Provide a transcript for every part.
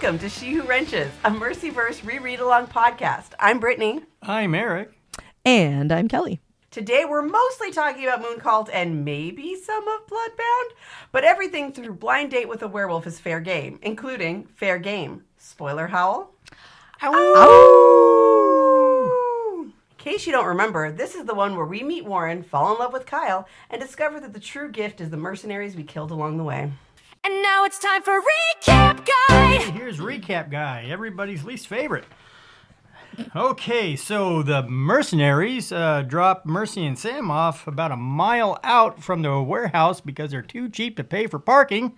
Welcome to She Who Wrenches, a Mercyverse reread-along podcast. I'm Brittany. I'm Eric. And I'm Kelly. Today we're mostly talking about Mooncult and maybe some of Bloodbound, but everything through Blind Date with a Werewolf is fair game, including fair game. Spoiler howl. Ow! In case you don't remember, this is the one where we meet Warren, fall in love with Kyle, and discover that the true gift is the mercenaries we killed along the way. And now it's time for Recap Guy! Hey, here's Recap Guy, everybody's least favorite. Okay, so the mercenaries drop Mercy and Sam off about a mile out from the warehouse because they're too cheap to pay for parking.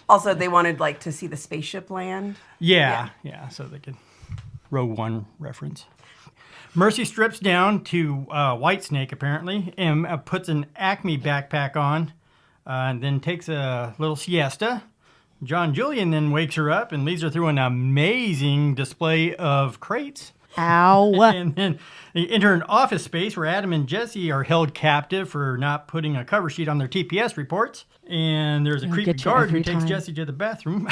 Also, they wanted to see the spaceship land. Yeah, so they could Rogue One reference. Mercy strips down to Whitesnake, apparently, and puts an Acme backpack on, and then takes a little siesta. John Julian then wakes her up and leads her through an amazing display of crates. Ow. And then they enter an office space where Adam and Jesse are held captive for not putting a cover sheet on their TPS reports. And there's a creepy guard who takes Jesse to the bathroom.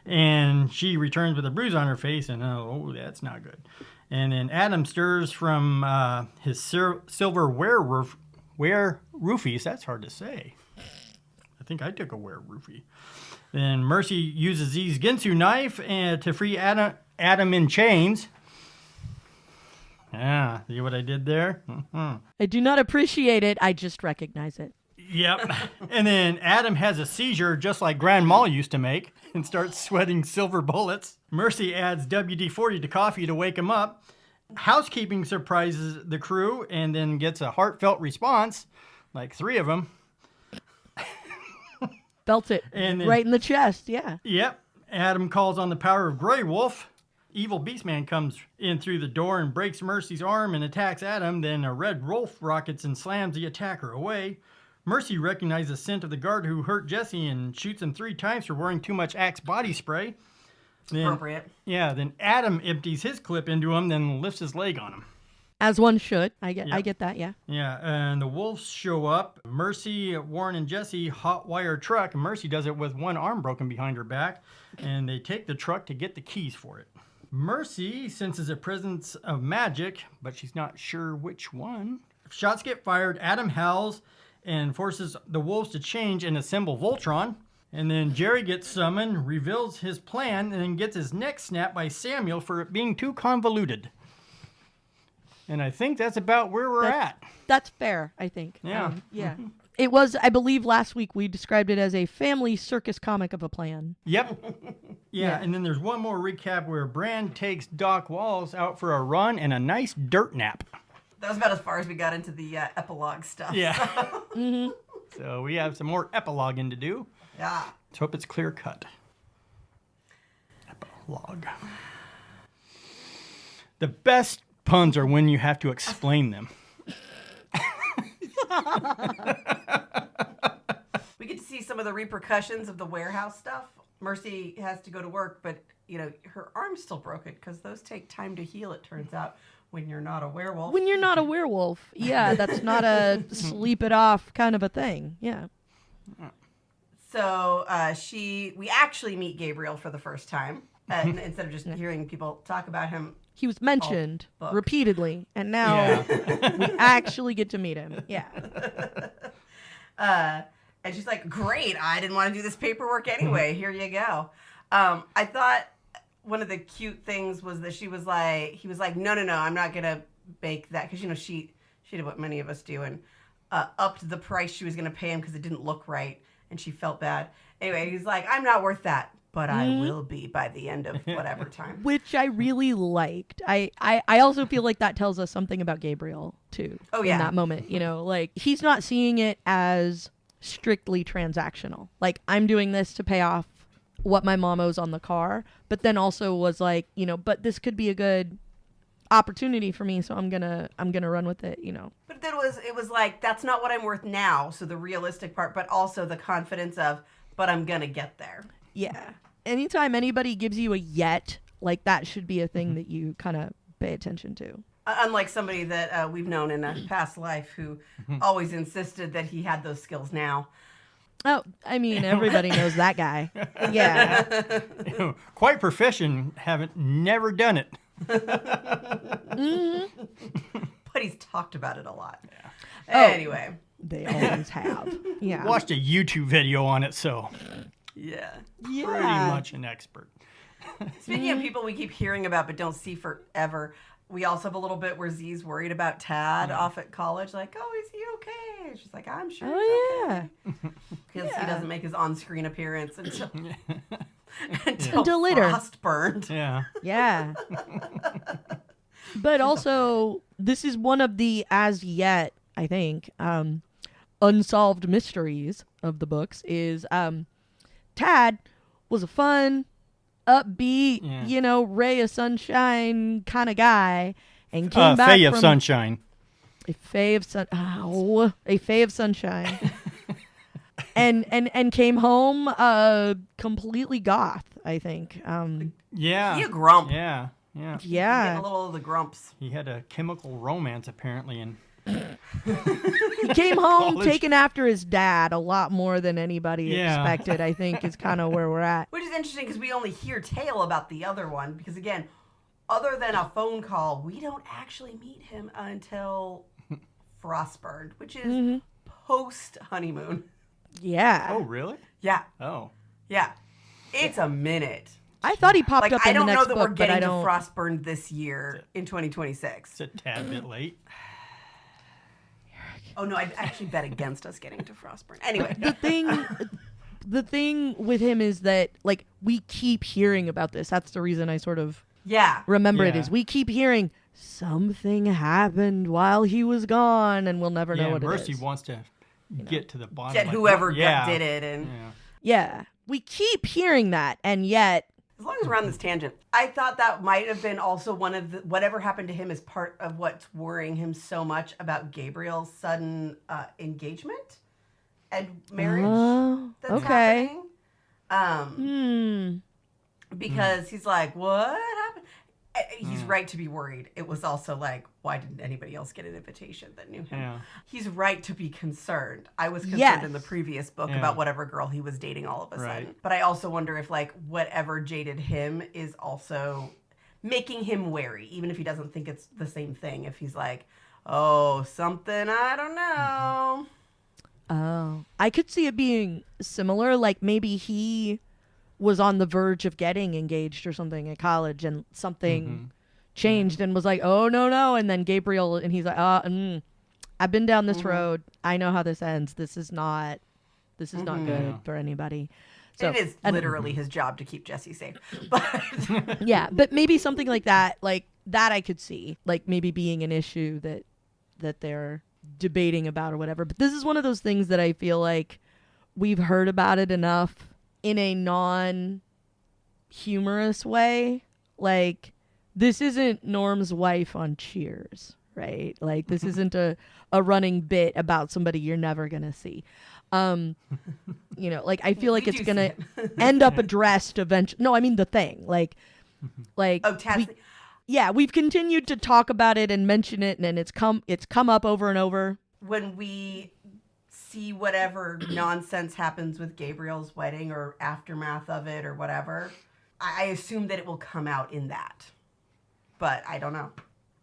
And she returns with a bruise on her face, and oh, that's not good. And then Adam stirs from his silver roofies. That's hard to say. I think I took a roofie. Then Mercy uses Z's Ginsu knife to free Adam in chains. Yeah, see what I did there? Mm-hmm. I do not appreciate it. I just recognize it. Yep. And then Adam has a seizure just like Grandma used to make and starts sweating silver bullets. Mercy adds WD-40 to coffee to wake him up. Housekeeping surprises the crew and then gets a heartfelt response, like 3 of them. Felt it And then, right in the chest, yeah. Yep. Adam calls on the power of Grey Wolf. Evil Beastman comes in through the door and breaks Mercy's arm and attacks Adam. Then a red wolf rockets and slams the attacker away. Mercy recognizes the scent of the guard who hurt Jesse and shoots him 3 times for wearing too much Axe body spray. Then, Appropriate. Yeah, then Adam empties his clip into him, then lifts his leg on him. As one should. I get that, yeah. Yeah, and the wolves show up. Mercy, Warren, and Jesse hotwire a truck. Mercy does it with one arm broken behind her back, and they take the truck to get the keys for it. Mercy senses a presence of magic, but she's not sure which one. Shots get fired. Adam howls and forces the wolves to change and assemble Voltron. And then Jerry gets summoned, reveals his plan, and then gets his neck snapped by Samuel for it being too convoluted. And I think that's about where we're at. That's fair, I think. Yeah. Yeah. It was, I believe last week we described it as a family circus comic of a plan. Yep. Yeah, and then there's one more recap where Brand takes Doc Walls out for a run and a nice dirt nap. That was about as far as we got into the epilogue stuff. Yeah. Mm-hmm. So we have some more epiloguing to do. Yeah. Let's hope it's clear cut. Epilogue. The best puns are when you have to explain them. We get to see some of the repercussions of the warehouse stuff. Mercy has to go to work, but her arm's still broken because those take time to heal, it turns out, when you're not a werewolf. When you're not a werewolf. Yeah, that's not a sleep it off kind of a thing. Yeah. So we actually meet Gabriel for the first time. Instead of just hearing people talk about him. He was mentioned repeatedly, and now we actually get to meet him. Yeah. And she's like, great, I didn't want to do this paperwork anyway. Here you go. I thought one of the cute things was that he was like, no, I'm not going to make that. Because, she did what many of us do and upped the price she was going to pay him because it didn't look right. And she felt bad. Anyway, he's like, I'm not worth that. But I will be by the end of whatever time. Which I really liked. I also feel like that tells us something about Gabriel, too. Oh, yeah. In that moment, he's not seeing it as strictly transactional. Like, I'm doing this to pay off what my mom owes on the car. But then also was like, but this could be a good opportunity for me, so I'm gonna run with it, But then it was like, that's not what I'm worth now. So the realistic part, but also the confidence of, but I'm gonna get there. Yeah. Anytime anybody gives you a yet, like that should be a thing that you kind of pay attention to. Unlike somebody that we've known in a past life who always insisted that he had those skills now. Oh, I mean, everybody knows that guy. Yeah. Quite proficient, never done it. Mm-hmm. But he's talked about it a lot. Yeah. Anyway. They always have. Yeah. Watched a YouTube video on it, so Yeah. Yeah. pretty much an expert. Speaking of people we keep hearing about but don't see forever, we also have a little bit where Z's worried about Tad off at college. Like, oh, is he okay? She's like, I'm sure Oh, he's yeah. okay. Because he Yeah. doesn't make his on-screen appearance until Until later. Frost burned. Yeah. Yeah. But also, this is one of the, as yet, I think, unsolved mysteries of the books is Tad was a fun, upbeat, ray of sunshine kind of guy, and came back Faye from of Sunshine. a Faye of sunshine, and came home completely goth. I think. Yeah. He a grump. Yeah. Yeah. Getting a little of the grumps. He had a chemical romance apparently, and He came home College. taken after his dad a lot more than anybody Yeah. expected, I think, is kind of where we're at. Which is interesting because we only hear tale about the other one. Because again, other than a phone call, we don't actually meet him until Frostburned, which is post honeymoon. Yeah. oh really? Yeah, Oh. yeah. It's a minute. I thought he popped Like, up I in the don't next know that book, we're but getting I to don't. Frostburned this year in 2026. It's a tad bit late. Oh no, I actually bet against us getting to Frostburn. Anyway, The thing with him is that, like, we keep hearing about this. That's the reason I sort of yeah. remember it Yeah. is we keep hearing something happened while he was gone, and we'll never know Yeah, what Mercy it is. wants to get to the bottom. Get like, whoever what- yeah. did it, and Yeah. Yeah. We keep hearing that, and yet as long as we're on this tangent, I thought that might have been also one of the whatever happened to him is part of what's worrying him so much about Gabriel's sudden engagement and marriage that's okay. happening. Because he's like, what happened? He's right to be worried. It was also like, why didn't anybody else get an invitation that knew him? Yeah. He's right to be concerned. I was concerned Yes. in the previous book Yeah. about whatever girl he was dating all of a Right. sudden. But I also wonder if like whatever jaded him is also making him wary, even if he doesn't think it's the same thing. If he's like, oh, something, I don't know. Oh, I could see it being similar. Like maybe he was on the verge of getting engaged or something at college, and something changed, and was like, "Oh no!" And then Gabriel, and he's like, "I've been down this road. I know how this ends. This is not good Yeah. for anybody." So It is literally his job to keep Jesse safe. But yeah, but maybe something like that I could see, like maybe being an issue that they're debating about or whatever. But this is one of those things that I feel like we've heard about it enough in a non-humorous way. Like, this isn't Norm's wife on Cheers, right? Like, this isn't a running bit about somebody you're never gonna see. Like, I feel like We it's do gonna see it. end up addressed eventually. No, I mean the thing. Like oh, Taz, yeah, we've continued to talk about it and mention it, and it's come up over and over. when we see whatever nonsense happens with Gabriel's wedding or aftermath of it or whatever, I assume that it will come out in that. But I don't know.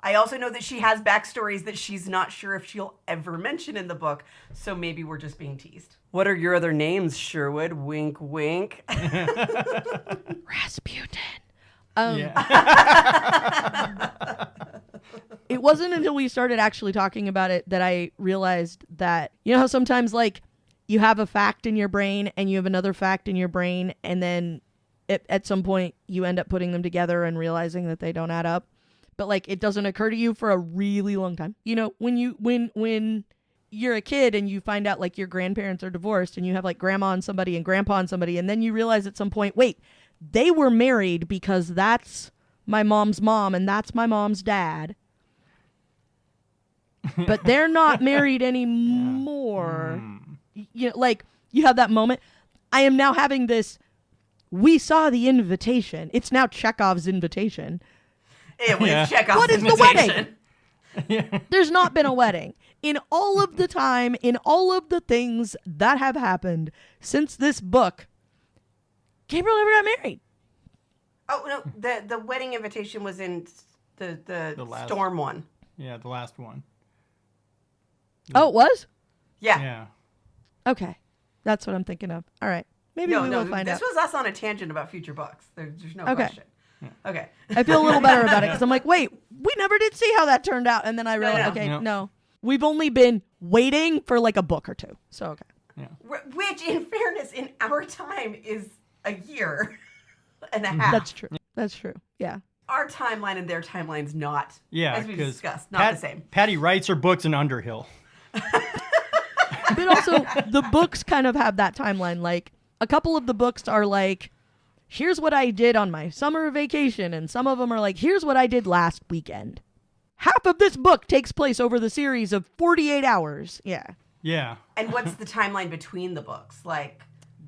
I also know that she has backstories that she's not sure if she'll ever mention in the book, so maybe we're just being teased. What are your other names, Sherwood? Wink, wink. Rasputin. Yeah. It wasn't until we started actually talking about it that I realized that, you know how sometimes, like, you have a fact in your brain and you have another fact in your brain, and then at some point you end up putting them together and realizing that they don't add up. But, like, it doesn't occur to you for a really long time. You know, when you're a kid and you find out, like, your grandparents are divorced and you have, like, grandma and somebody and grandpa and somebody, and then you realize at some point, wait, they were married because that's my mom's mom and that's my mom's dad. But they're not married anymore. You know, like, you have that moment. I am now having this, we saw the invitation. It's now Chekhov's invitation. It was Yeah. Chekhov's What is the invitation. wedding? There's not been a wedding. In all of the time, in all of the things that have happened since this book, Gabriel never got married. Oh, no, the wedding invitation was in the last Storm one. Yeah, the last one. Oh, it was? Yeah. Yeah. Okay. That's what I'm thinking of. All right. Maybe we will find out. This was us on a tangent about future books. There's no Okay. question. Okay. I feel a little better about it because I'm like, wait, we never did see how that turned out. And then I realized, no. okay, No. no. We've only been waiting for like a book or two. So, okay. Which, in fairness, in our time is a year and a half. That's true. That's true. Yeah. Our timeline and their timeline's not, Yeah, as we 'cause discussed, not the same. Patty writes her books in Underhill. But also, the books kind of have that timeline. Like, a couple of the books are like, here's what I did on my summer vacation. And some of them are like, here's what I did last weekend. Half of this book takes place over the series of 48 hours. Yeah. Yeah. And what's the timeline between the books? Like,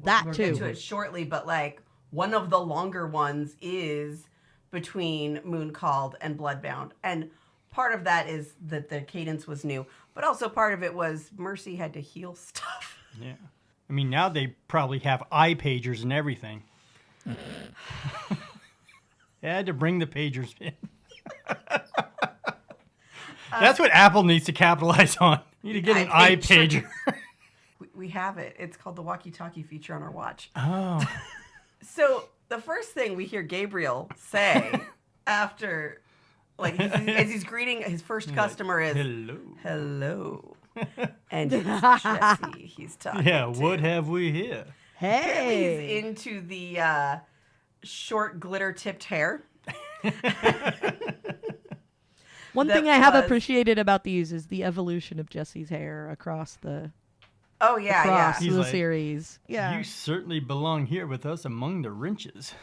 That we'll too. get to it shortly, but like, one of the longer ones is between Moon Called and Bloodbound. And part of that is that the cadence was new, but also part of it was Mercy had to heal stuff. Yeah. I mean, now they probably have eye pagers and everything. They had to bring the pagers in. That's what Apple needs to capitalize on. You need to get an eye pager. We have it. It's called the walkie-talkie feature on our watch. Oh. So the first thing we hear Gabriel say after, like, as he's greeting his first customer is, Hello. hello. And it's Jesse he's talking Yeah, to. what have we here? Apparently Hey. he's into the short glitter-tipped hair. One That thing I have was- appreciated about these is the evolution of Jesse's hair across the Oh, yeah. He's the like, series. Yeah. You certainly belong here with us among the wrenches.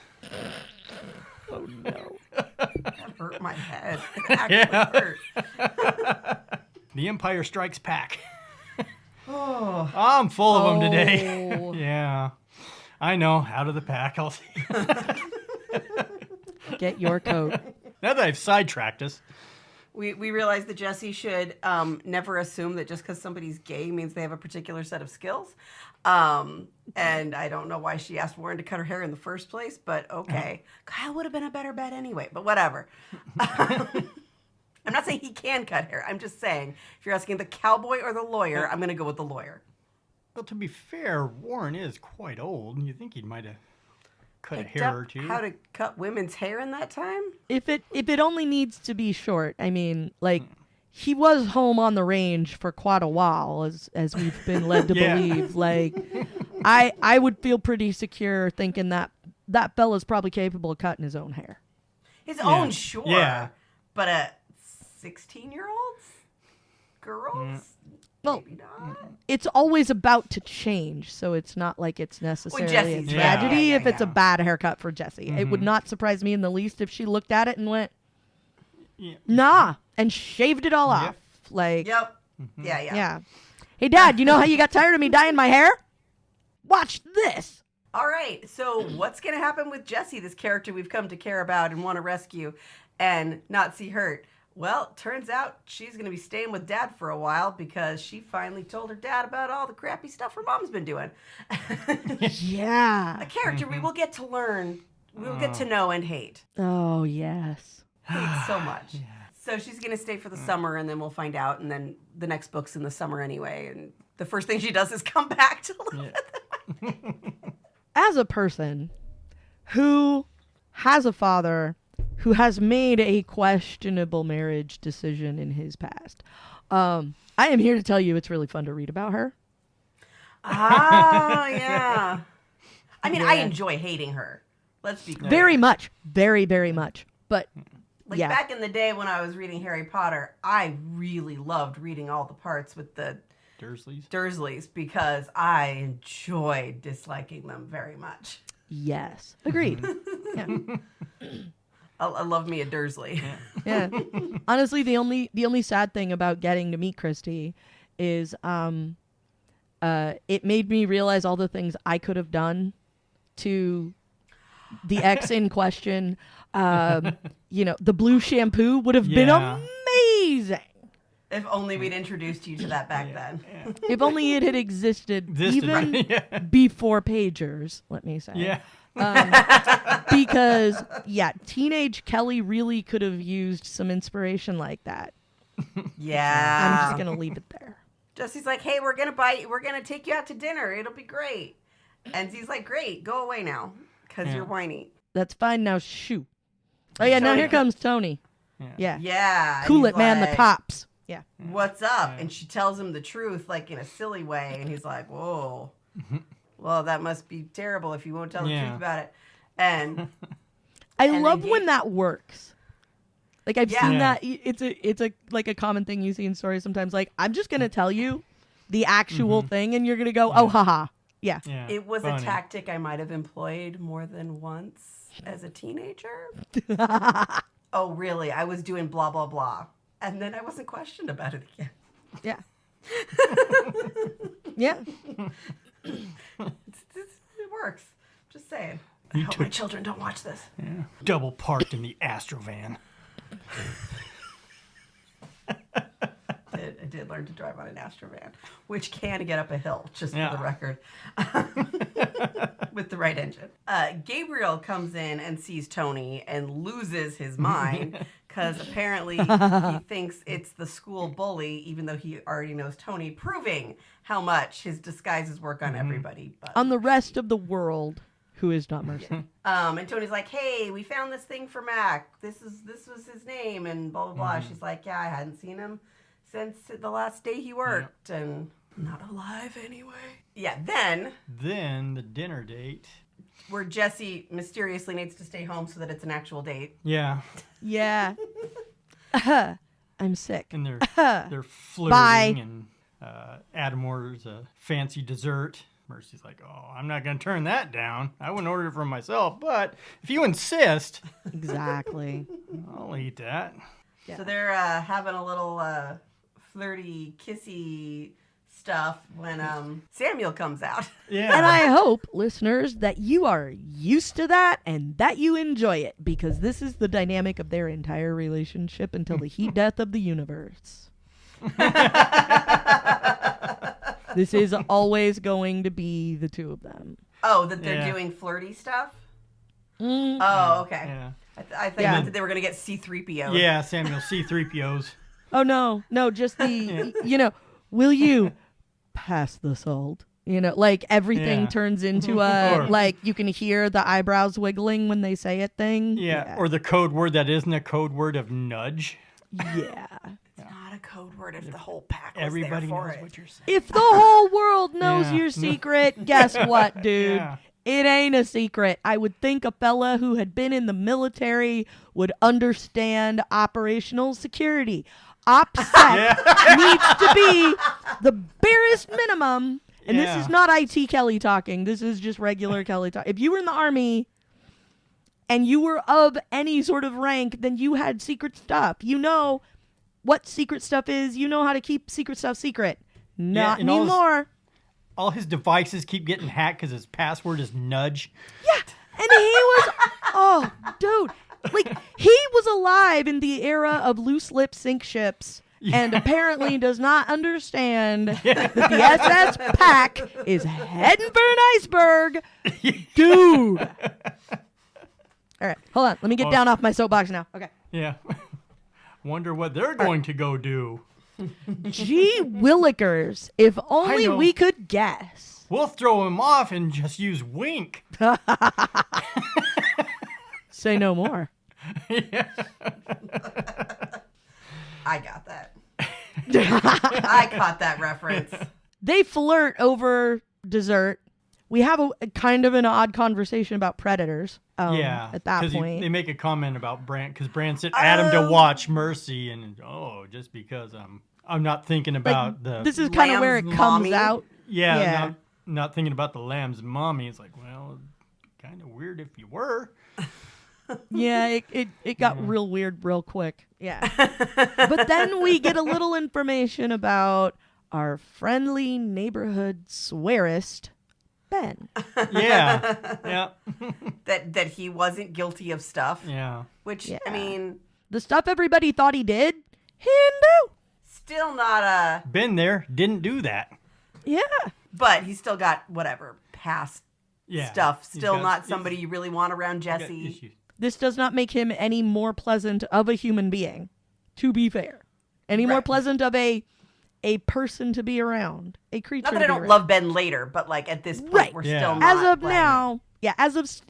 Oh no. That hurt my head. It actually hurt. The Empire Strikes Back. Oh. I'm full of them today. Oh. Yeah. I know. Out of the pack. I'll see. Get your coat. Now that I've sidetracked us. We realized that Jesse should never assume that just because somebody's gay means they have a particular set of skills. And I don't know why she asked Warren to cut her hair in the first place, but okay. Kyle would have been a better bet anyway, but whatever. I'm not saying he can cut hair. I'm just saying, if you're asking the cowboy or the lawyer, I'm going to go with the lawyer. Well, to be fair, Warren is quite old, and you think he might have cut a Picked hair up or two. how to cut women's hair in that time? If it only needs to be short, I mean, like he was home on the range for quite a while, as we've been led to Yeah. believe. Like, I would feel pretty secure thinking that fella's probably capable of cutting his own hair. His own, sure. Yeah. But a 16-year-old's? Girls? Well, Maybe not. it's always about to change, so it's not like it's necessarily a Jesse's right. tragedy Yeah, if it's a yeah. bad haircut for Jesse. It would not surprise me in the least if she looked at it and went, Yeah. nah, and shaved it all Yep. off. Like, Yep. Yeah. yeah. Hey, Dad, you know how you got tired of me dyeing my hair? Watch this. All right. So what's going to happen with Jessie, this character we've come to care about and want to rescue and not see hurt? Well, turns out she's going to be staying with Dad for a while because she finally told her dad about all the crappy stuff her mom's been doing. Yeah. A character we will get to learn, we'll get to know and hate. Oh, yes. Hate so much. So she's going to stay for the summer and then we'll find out. And then the next book's in the summer anyway. And the first thing she does is come back to live with them. As a person who has a father who has made a questionable marriage decision in his past, I am here to tell you it's really fun to read about her. Ah, yeah. I mean, I enjoy hating her. Let's be clear. Very much. Very, very much. But, Like yeah. back in the day when I was reading Harry Potter, I really loved reading all the parts with the Dursleys because I enjoyed disliking them very much. Yes. Agreed. Yeah. I love me a Dursley. Yeah. Honestly, the only sad thing about getting to meet Christy is it made me realize all the things I could have done to the ex in question. You know, the blue shampoo would have been Yeah. amazing. If only we'd introduced you to that back then. Yeah. If only it had existed even right? Yeah. before pagers, let me say. Yeah. Because, teenage Kelly really could have used some inspiration like that. Yeah. I'm just going to leave it there. Jesse's like, hey, we're gonna take you out to dinner. It'll be great. And he's like, great, go away now, because you're whiny. That's fine now. Shoo. Oh, yeah, now here comes Tony. Yeah. Yeah. Cool he's it, man. The like, cops. Yeah. What's up? And she tells him the truth, like in a silly way. And he's like, whoa. Well, that must be terrible if you won't tell the truth about it. And I love when that works. Like I've seen Yeah. that. It's a like a common thing you see in stories sometimes. Like I'm just gonna tell you the actual thing, and you're gonna go, oh, haha. Yeah. Yeah. it was Funny. a tactic I might have employed more than once as a teenager. Oh, really? I was doing blah, blah, blah. And then I wasn't questioned about it again. Yeah. Yeah. It works. Just saying. I hope my children don't watch this. Yeah. Double parked in the Astrovan. I did learn to drive on an Astrovan, which can get up a hill, just Yeah. for the record, with the right engine. Gabriel comes in and sees Tony and loses his mind because apparently he thinks it's the school bully, even though he already knows Tony, proving how much his disguises work on everybody. But On the rest of the world, who is not Mercy. and Tony's like, "Hey, we found this thing for Mac. This was his name," and blah blah blah. She's like, "Yeah, I hadn't seen him since the last day he worked, and not alive anyway." Yeah. Then The dinner date. where Jesse mysteriously needs to stay home so that it's an actual date. Yeah. Yeah. I'm sick. And they're flirting, Bye. and Adam orders a fancy dessert. Mercy's like, oh, I'm not going to turn that down. I wouldn't order it for myself, but if you insist, Exactly. I'll eat that. Yeah. So they're having a little flirty, kissy stuff when Samuel comes out. Yeah. And I hope, listeners, that you are used to that and that you enjoy it, because this is the dynamic of their entire relationship until the heat death of the universe. This is always going to be the two of them. Oh, that they're Yeah. doing flirty stuff? Mm. Oh, okay. Yeah. I thought Yeah. that they were going to get C-3PO. Yeah, Samuel C-3POs. Oh, no, just the, will you pass the salt? Like everything Yeah. turns into a, Or- like you can hear the eyebrows wiggling when they say it thing. Yeah. Or the code word that isn't a code word of nudge. Yeah. It's not a code word if the whole pack was Everybody there for knows it. what you're saying. If the whole world knows Yeah. your secret, guess what, dude? Yeah. It ain't a secret. I would think a fella who had been in the military would understand operational security. OPSEC needs to be the barest minimum. And Yeah. this is not IT Kelly talking. This is just regular Kelly talk. If you were in the Army and you were of any sort of rank, then you had secret stuff. You know what secret stuff is. You know how to keep secret stuff secret. Not and all his- anymore. All his devices keep getting hacked because his password is nudge. Yeah. And he was, oh, dude. Like, he was alive in the era of loose lip sink ships and apparently does not understand that the SS Pack is heading for an iceberg. Dude. All right, hold on. Let me get down off my soapbox now. Okay. Yeah. Wonder what they're going to go do. Gee willikers, if only know. we could guess. We'll throw him off and just use wink. Say no more. I got that. I caught that reference. They flirt over dessert. We have a kind of an odd conversation about predators. At that 'cause point. they make a comment about Brand because Brand sent Adam to watch Mercy, and just because I'm not thinking about This is kind of where it lamb's comes mommy? out. yeah. Not thinking about the lamb's mommy. It's like, well, kind of weird if you were. Yeah, it got real weird real quick. Yeah. But then we get a little information about our friendly neighborhood swearist, Ben. Yeah. That he wasn't guilty of stuff. Yeah. Which, Yeah. I mean, The stuff everybody thought he did, he didn't do. still not a... Been there, didn't do that. Yeah. But he's still got whatever, past stuff. He's Still got- not somebody you really want around Got Jesse. issues. This does not make him any more pleasant of a human being, to be fair. Any more Right. pleasant of a person to be around, a creature Not that to I be don't around. love Ben later, but like at this point, Right. we're Yeah. still not As of playing now,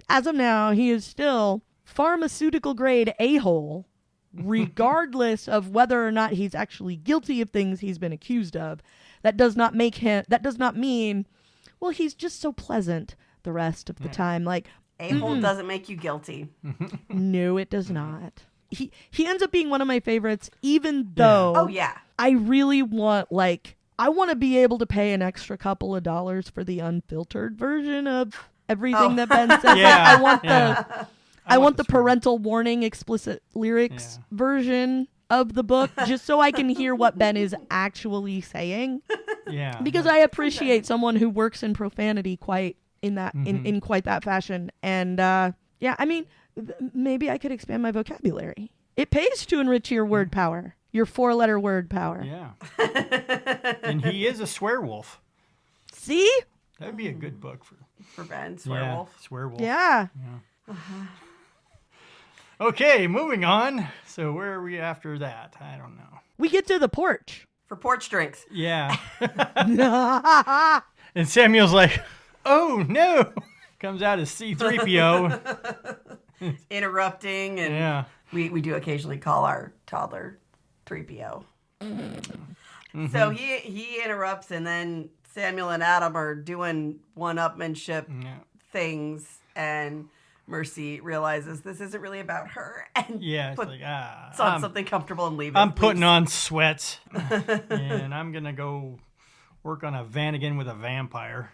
as of now, he is still pharmaceutical grade a-hole, regardless of whether or not he's actually guilty of things he's been accused of. That does not mean, well, he's just so pleasant the rest of the time. Like, A-hole doesn't make you guilty. no, it does not. He ends up being one of my favorites, even though Oh yeah. I really want, I want to be able to pay an extra couple of dollars for the unfiltered version of everything that Ben says. Yeah, I want yeah. I want the story. parental warning, explicit lyrics version of the book, just so I can hear what Ben is actually saying. Yeah. Because I appreciate someone who works in profanity quite in that in quite that fashion. And yeah, I mean, maybe I could expand my vocabulary. It pays to enrich your word power, your 4-letter word power. Yeah. And he is a swearwolf. See? That'd be a good book For Ben, Yeah, Swearwolf. swearwolf. Yeah. Okay, moving on. So where are we after that? I don't know. We get to the porch. For porch drinks. Yeah. And Samuel's like, oh no. Comes out as C-3PO. Interrupting and Yeah. we do occasionally call our toddler 3PO. So he interrupts and then Samuel and Adam are doing one-upmanship Yeah. things and Mercy realizes this isn't really about her and Yeah, it's puts like, on something comfortable and leaves. I'm putting on sweats. And I'm going to go work on a Vanagon with a vampire.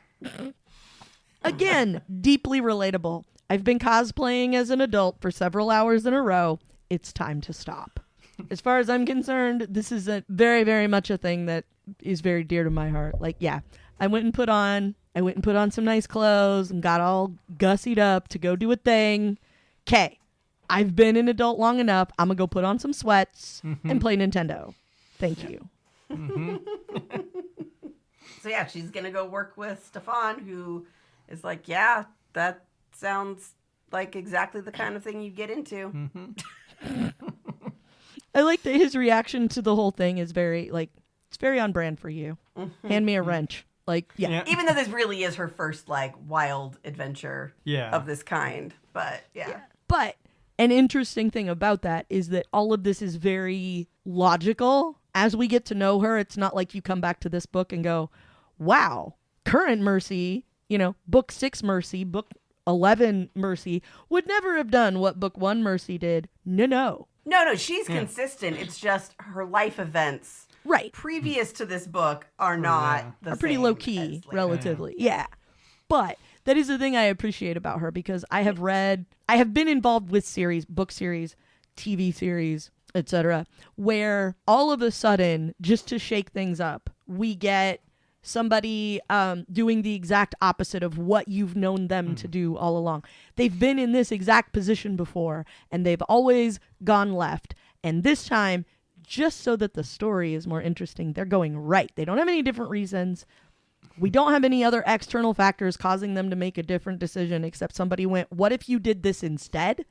Again, deeply relatable. I've been cosplaying as an adult for several hours in a row. It's time to stop. As far as I'm concerned, this is a very, very much a thing that is very dear to my heart. Like, yeah, I went and put on some nice clothes and got all gussied up to go do a thing. Okay, I've been an adult long enough. I'm going to go put on some sweats and play Nintendo. Thank you. So yeah, she's gonna go work with Stefan, who is like, yeah, that sounds like exactly the kind of thing you get into. I like that his reaction to the whole thing is very, it's very on brand for you. Hand me a wrench. Like, yeah. Yeah. Even though this really is her first like wild adventure Yeah. of this kind, but yeah. But an interesting thing about that is that all of this is very logical. As we get to know her, it's not like you come back to this book and go, wow, current Mercy, book 6 Mercy, book 11 Mercy would never have done what book 1 Mercy did. No. No, she's consistent. It's just her life events Right. previous to this book are not the Are pretty same low key, as later. relatively. Yeah. But that is the thing I appreciate about her because I have been involved with book series, TV series, etc., where all of a sudden, just to shake things up, we get somebody doing the exact opposite of what you've known them to do all along. They've been in this exact position before, and they've always gone left. And this time, just so that the story is more interesting, they're going right. They don't have any different reasons. We don't have any other external factors causing them to make a different decision except somebody went, what if you did this instead?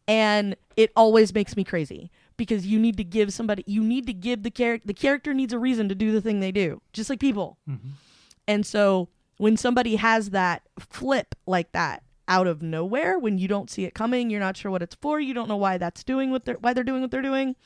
And it always makes me crazy because you need to give the character needs a reason to do the thing they do, just like people. And so when somebody has that flip like that out of nowhere, when you don't see it coming, you're not sure what it's for, you don't know why why they're doing what they're doing.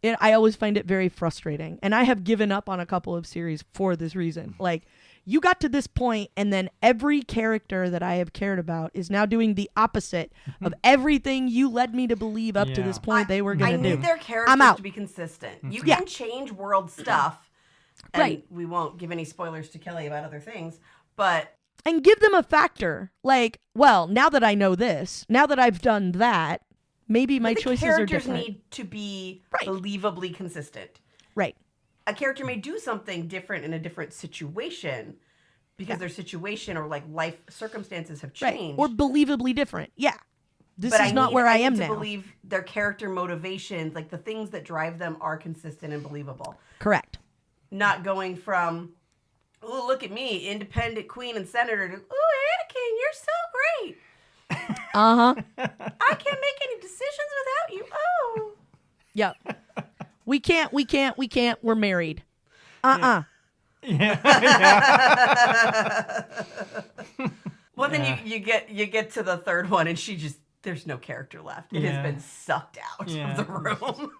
I always find it very frustrating. And I have given up on a couple of series for this reason. Like, you got to this point, and then every character that I have cared about is now doing the opposite of everything you led me to believe up to this point they were going to do. I need their I'm characters out. to be consistent. You Yeah. can change world stuff. And Right. we won't give any spoilers to Kelly about other things, but And give them a factor. Like, well, now that I know this, now that I've done that, maybe my the choices are characters different. need to be Right. believably consistent. Right. A character may do something different in a different situation because their situation or like life circumstances have Right. changed. Or believably different. Yeah. This but is not where I am to now. believe their character motivations, like the things that drive them, are consistent and believable. Correct. Not going from, oh, look at me, independent queen and senator, to, oh, Anakin, you're so great. Uh-huh. I can't make any decisions without you. Oh. Yep. We can't. We're married. Uh-uh. Well, then you get to the third one, and there's no character left. It has been sucked out of the room.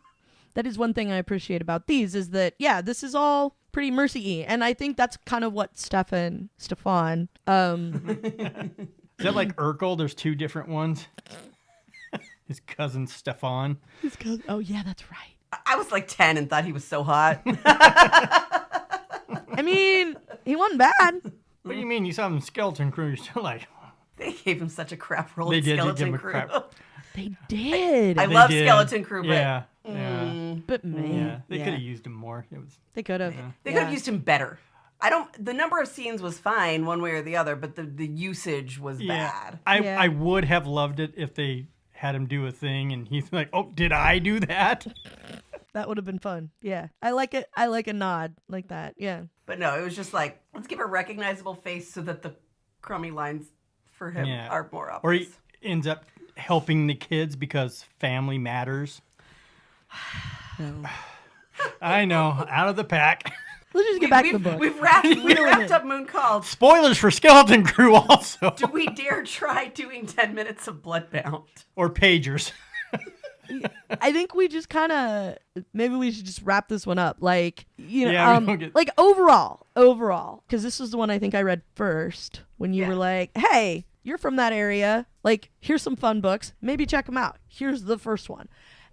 That is one thing I appreciate about these is that, this is all pretty Mercy-y. And I think that's kind of what Stefan, Is that like Urkel? There's two different ones. His cousin Stefan. his cousin, oh yeah, that's right. I was like 10 and thought he was so hot. I mean, he wasn't bad. What do you mean? You saw him in Skeleton Crew. You're still like... They gave him such a crap role They in did give Skeleton him a Crew. crap. They did. I They love did. Skeleton Crew, but Yeah. But man, Yeah. They could have used him more. It was... They could have. they could have used him better. The number of scenes was fine one way or the other, but the usage was bad. I would have loved it if they had him do a thing and he's like, oh, did I do that? That would have been fun. Yeah. I like it. I like a nod like that. Yeah. But no, it was just like, let's give a recognizable face so that the crummy lines for him are more obvious. Or he ends up helping the kids because family matters. No. I know, out of the pack. Let's just get back to the book. We've wrapped up Moon Called. Spoilers for Skeleton Crew also. Do we dare try doing 10 minutes of Bloodbound? Or pagers. I think we just kind of maybe we should just wrap this one up. Like, you know, Yeah, we don't get- like overall, because this was the one I think I read first when you were like, "Hey, you're from that area. Like, here's some fun books. Maybe check them out. Here's the first one,"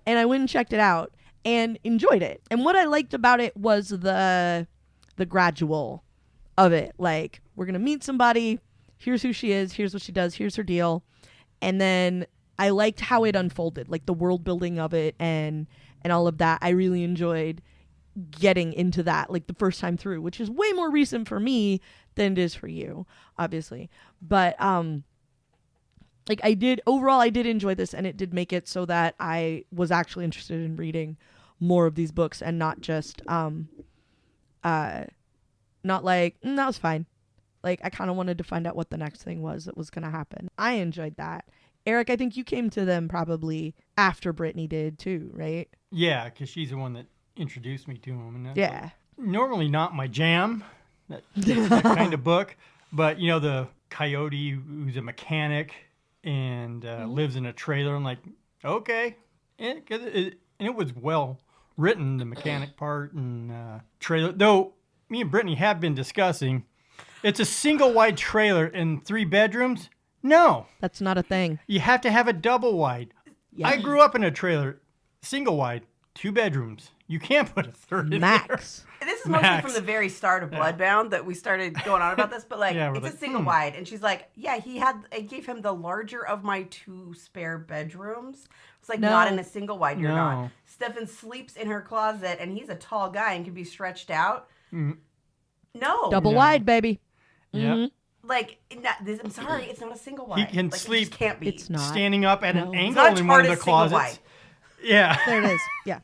and I went and checked it out and enjoyed it. And what I liked about it was the gradual of it. Like, we're gonna meet somebody. Here's who she is. Here's what she does. Here's her deal, and then I liked how it unfolded, like the world building of it and all of that. I really enjoyed getting into that, like the first time through, which is way more recent for me than it is for you, obviously. But like I did enjoy this, and it did make it so that I was actually interested in reading more of these books and not just not like that was fine. Like I kind of wanted to find out what the next thing was that was going to happen. I enjoyed that. Eric, I think you came to them probably after Brittany did too, right? Yeah, because she's the one that introduced me to him. And that's Yeah. normally not my jam, that kind of book. But, you know, the coyote who's a mechanic and lives in a trailer. I'm like, okay. And it was well written, the mechanic part and trailer. Though me and Brittany have been discussing, it's a single wide trailer and 3 bedrooms. No. That's not a thing. You have to have a double wide. Yeah. I grew up in a trailer, single wide, 2 bedrooms. You can't put a third in there. Max. This is mostly from the very start of Bloodbound that we started going on about this, but like Yeah, we're it's like, a single wide, and she's like, yeah, I gave him the larger of my 2 spare bedrooms. It's like No. not in a single wide. You're No. not. Stefan sleeps in her closet, and he's a tall guy and can be stretched out. No, Double wide, baby. Yeah. like I'm sorry, it's not a single wide. He can Like, it sleep. just can't be. It's not. Standing up at an No. angle not in one of the TARDIS single closets. Yeah. There it is. Yeah.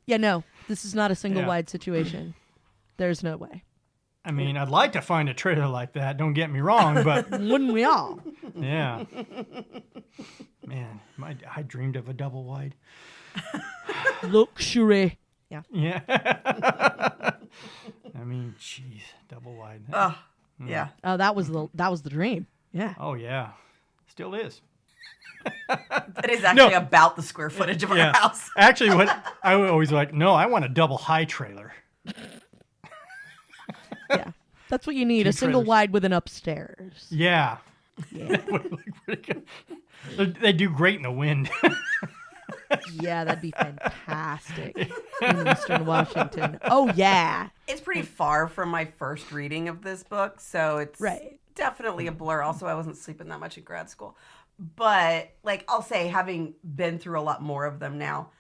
Yeah, no. This is not a single Yeah. wide situation. There's no way. I mean, I'd like to find a trailer like that. Don't get me wrong, but Wouldn't we all? yeah. Man, I dreamed of a double wide. Luxury. Yeah. Yeah. I mean, jeez, double wide. Yeah. Oh, that was the dream. Yeah. Oh yeah, still is. It is actually about the square footage of our Yeah. house. Actually, what I would always like, no, I want a double high trailer. Yeah. That's what you need. 2 A single trailers. wide with an upstairs. Yeah. Yeah. Would look pretty good. They do great in the wind. Yeah, that'd be fantastic in Eastern Washington. Oh yeah. It's pretty far from my first reading of this book, so it's Right. definitely a blur. Also, I wasn't sleeping that much in grad school. But, like, I'll say, having been through a lot more of them now,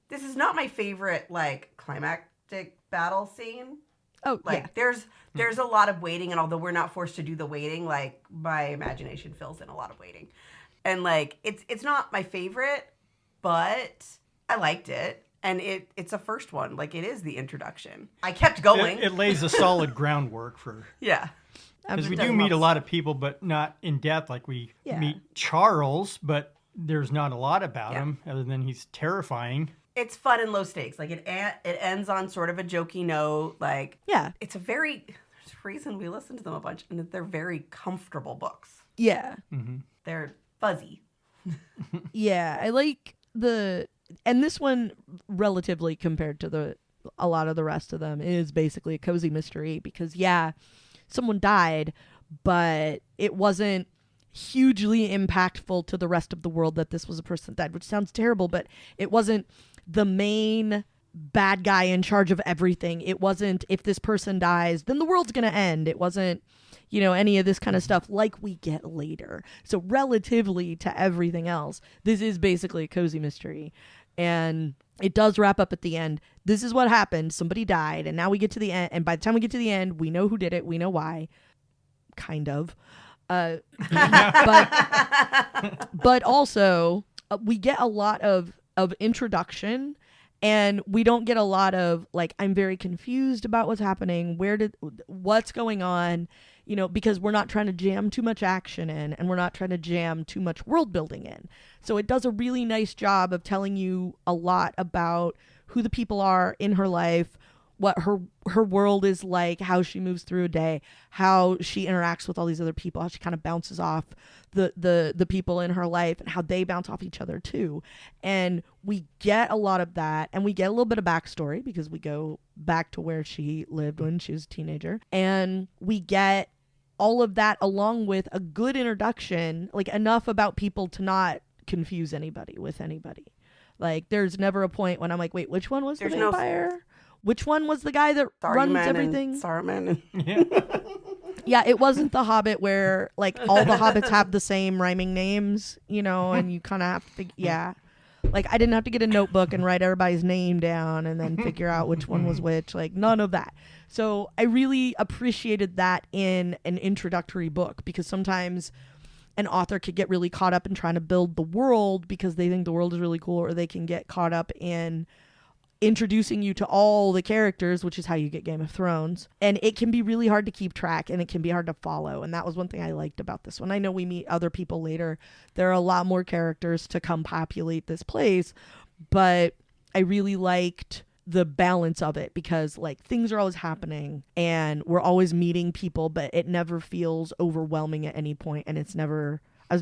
this is not my favorite, like, climactic battle scene. Oh Like, yeah. there's a lot of waiting, and although we're not forced to do the waiting, like, my imagination fills in a lot of waiting. And like it's not my favorite, but I liked it. And it's a first one. Like, it is the introduction. I kept going. It lays a solid groundwork for... Yeah. Because we do meet a lot of people, but not in depth. Like, we meet Charles, but there's not a lot about him, other than he's terrifying. It's fun and low stakes. Like, it ends on sort of a jokey note. Like, it's a very... There's a reason we listen to them a bunch, and they're very comfortable books. Yeah. Mm-hmm. They're fuzzy. Yeah, I like the... And this one, relatively compared to a lot of the rest of them, is basically a cozy mystery because, someone died, but it wasn't hugely impactful to the rest of the world that this was a person that died, which sounds terrible, but it wasn't the main bad guy in charge of everything. It wasn't, if this person dies, then the world's going to end. It wasn't, any of this kind of stuff like we get later. So relatively to everything else, this is basically a cozy mystery. And it does wrap up at the end. This is what happened. Somebody died. And now we get to the end. And by the time we get to the end, we know who did it. We know why. Kind of. But also, we get a lot of introduction. And we don't get a lot of, like, I'm very confused about what's happening. What's going on? Because we're not trying to jam too much action in, and we're not trying to jam too much world building in. So it does a really nice job of telling you a lot about who the people are in her life, what her world is like, how she moves through a day, how she interacts with all these other people, how she kind of bounces off the people in her life, and how they bounce off each other too. And we get a lot of that, and we get a little bit of backstory because we go back to where she lived when she was a teenager, and we get all of that along with a good introduction, like enough about people to not confuse anybody with anybody. Like, there's never a point when I'm like, wait, which one was the vampire? Which one was the guy that runs everything? Saruman. Yeah, it wasn't The Hobbit where, like, all the hobbits have the same rhyming names, and you kind of have to, Like, I didn't have to get a notebook and write everybody's name down and then figure out which one was which. Like, none of that. So I really appreciated that in an introductory book, because sometimes an author could get really caught up in trying to build the world because they think the world is really cool, or they can get caught up in introducing you to all the characters, which is how you get Game of Thrones. And it can be really hard to keep track, and it can be hard to follow. And that was one thing I liked about this one. I know we meet other people later. There are a lot more characters to come populate this place, but I really liked the balance of it because, like, things are always happening and we're always meeting people, but it never feels overwhelming at any point. And I was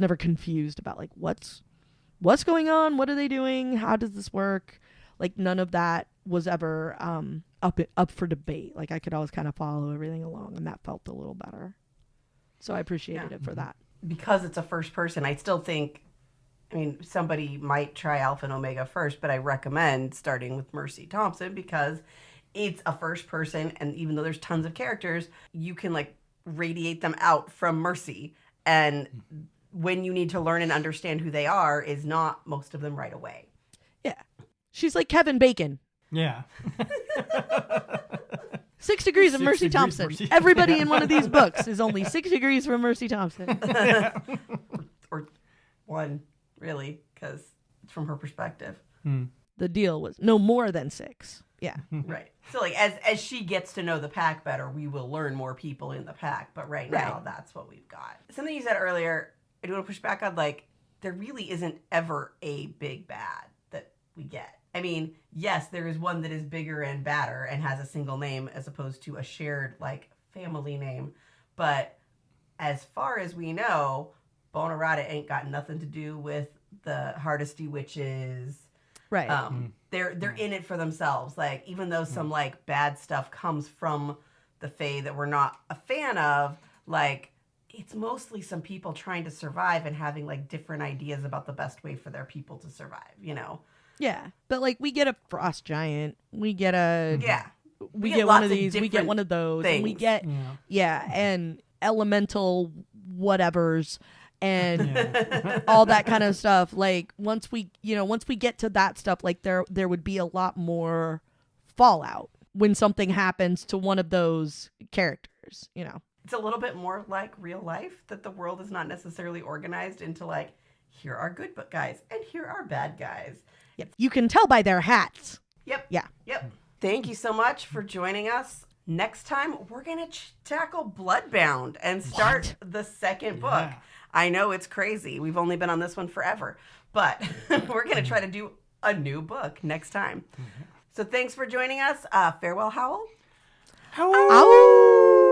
never confused about, like, what's going on? What are they doing? How does this work? Like, none of that was ever up for debate. Like, I could always kind of follow everything along, and that felt a little better. So I appreciated it for that. Because it's a first person, I still think, somebody might try Alpha and Omega first, but I recommend starting with Mercy Thompson because it's a first person, and even though there's tons of characters, you can, like, radiate them out from Mercy. And when you need to learn and understand who they are is not most of them right away. Yeah. She's like Kevin Bacon. Yeah. 6 degrees of Mercy Thompson. Everybody in one of these books is only 6 degrees from Mercy Thompson. or one, really, because it's from her perspective. The deal was no more than 6. Yeah. Right. So, like, as she gets to know the pack better, we will learn more people in the pack. But right now, that's what we've got. Something you said earlier, I do want to push back on, like, there really isn't ever a big bad that we get. Yes, there is one that is bigger and badder and has a single name as opposed to a shared, like, family name. But as far as we know, Bonerata ain't got nothing to do with the Hardesty witches. Right. They're in it for themselves. Like, even though some, like, bad stuff comes from the Fae that we're not a fan of, like, it's mostly some people trying to survive and having, like, different ideas about the best way for their people to survive, Yeah, but, like, we get a frost giant, we get a we get one of these, we get one of those, things. And we get and elemental whatevers and all that kind of stuff. Like, once we get to that stuff, like, there would be a lot more fallout when something happens to one of those characters. It's a little bit more like real life, that the world is not necessarily organized into, like, here are good guys and here are bad guys. Yep. You can tell by their hats. Yep. Yeah. Yep. Thank you so much for joining us. Next time, we're going to tackle Bloodbound and start the second book. I know it's crazy. We've only been on this one forever, but we're going to try to do a new book next time. So thanks for joining us. Farewell, Howl. Howl. Ow!